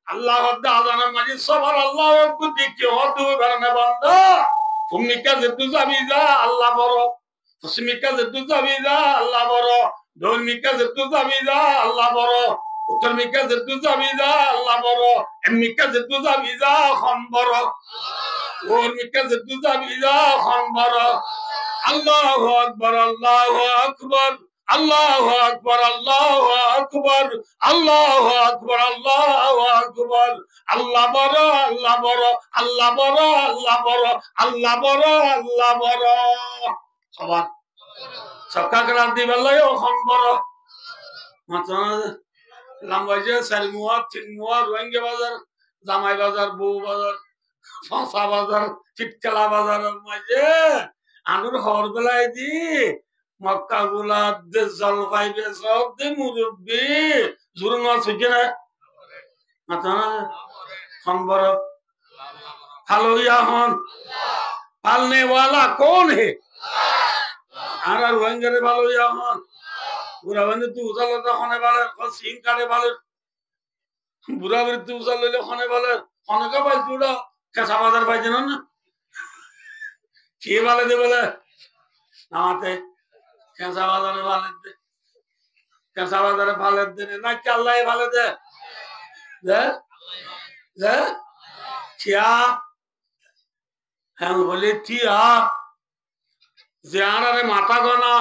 আল্লাহ আজানের মাঝে সবার আল্লাহ কি হতে কারণে বন্ধ তুমি কাজে তুই যাবি যা আল্লাহ বড় পশ্চিমিক কাজে তুই যাবি যা আল্লাহ বড় দৈনিক কাজে তুই যাবি যা আল্লাহ বড় উত্তরমিক কাজে তুই যাবি যা আল্লাহ বড় এমনি কাজে তুই যাবি যা খন বড় ওরমিক কাজে তুই যাবি যা খন বড় আল্লাহু আকবার আল্লাহু আকবার আল্লাহু আকবার আল্লাহু আকবার আল্লাহু আকবার আল্লাহু আকবার আল্লাহ বড় আল্লাহ বড় আল্লাহ বড় আল্লাহ বড় আল্লাহ বড় আল্লাহ বড় সবার সবকা ক্রান্তি বেলায় ওখান বড় মাত্র লাম্বাইজে সালমুয়া তিনমুয়া রোহিঙ্গা বাজার জামাই বাজার বউ বাজার ফাঁসা বাজার চিটকালা বাজারের মাঝে আনুর হর বেলায় দি মক্কা গুলা জলপাই বেসব দে মুরব্বী জুরুম আছে না মাথা খবর হালোয়া হন পালনে वाला कौन है आरा रोहिंग्या ভালোয়া হন বুড়া বন্ধু তুই উজালতা হনে বলে সিং কাটে বলে বুড়া বন্ধু তুই উজাল লইলে হনে বলে হনকা পাই তুড়া কাঁচা বাজার পাইছে না কে বলে দে বলে আমাতে কাঁচা বাজারে ভালো দে কাঁচা বাজারে ভালো দে না কি আল্লাহ ভালো দে দে দে क्या हम बोले टिया जियारा रे माता गना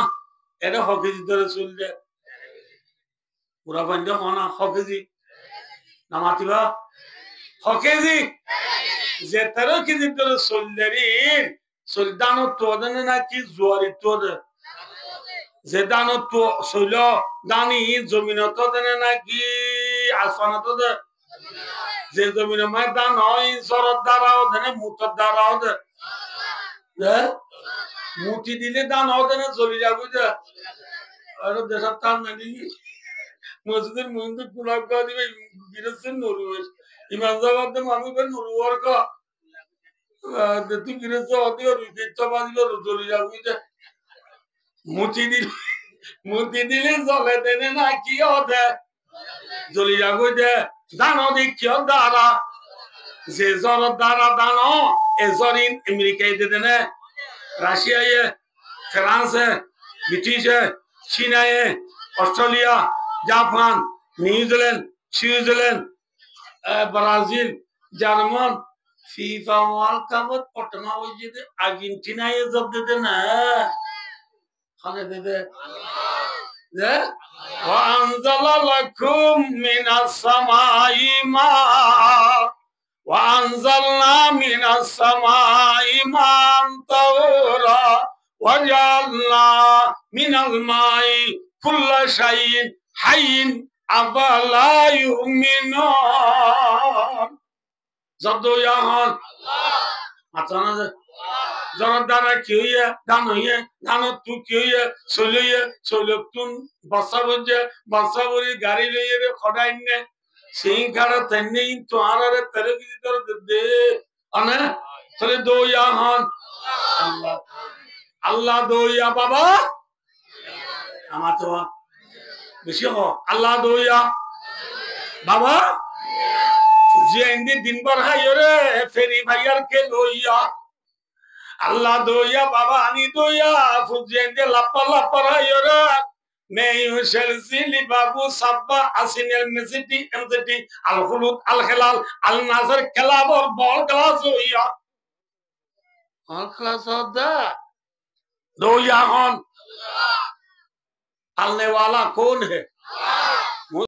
এটা হকিজি ধরে চলছে পুরা বন্ধ হনা হকিজি নামাতিবা হকিজি যে 13 কেজি ধরে চললেরি সলদানো তোদনে নাকি জোয়ারি তোদ যে দানো তো শৈল দানি জমিন তোদনে নাকি আসনা তোদ যে জমিন মায় দান হয় জরদ দ্বারাও দেনে মুতর দ্বারাও দে মুটি দিলে দান হবে না চলে যাবে যে আর দেশার টান নানি মসজিদের মন্দির পুলাপ কা দিবে গিরেছেন নরুয়ের ইমানজাবাদ দে মানুষ বে নরুয়ার কা তুই গিরেছ অদিও রুইতে বাজিল চলে যাবে যে মুটি দিলে জলে দেনে না কি হবে চলে যাবে যে দান দেখি দ্বারা যে জর দ্বারা দান এ জরিন আমেরিকায় দে দেনে राशिया है फ्रांस है ब्रिटिश है चीना है Australia Japan New Zealand Switzerland Brazil German FIFA world cup Patna हो जे अर्जेंटीना ये जब देते ना खाने देते जे वअनज़ल लकुम मिनस समाई मा وأنزلنا من السماء ماء طهورا وجعلنا من الماء كل شيء حي أفلا يؤمنون زبدو يا هون أتانا زرد دانا كيوية دانوية دانو تو كيوية سولية بسا بوري غاري ليه خداينه सिंह खाना तन्ने इन तुम्हारा रे तेरे की तरह दे अने तेरे दो या हान अल्लाह अल्लाह दो या बाबा हमारा बेशी हो अल्लाह दो या बाबा जे इंदी दिन भर है योरे फेरी भाईयार के दो या अल्लाह दो या बाबा आनी दो या फुजे इंदी लापा है योरे मैं यूशलसिली बाबू सब्बा असिनल मिसिटी एमसिटी अल खुलूद अल खिलाल अल नासर कलाब और बॉल क्लास हो या बॉल क्लास होता दो या कौन पालने वाला कौन है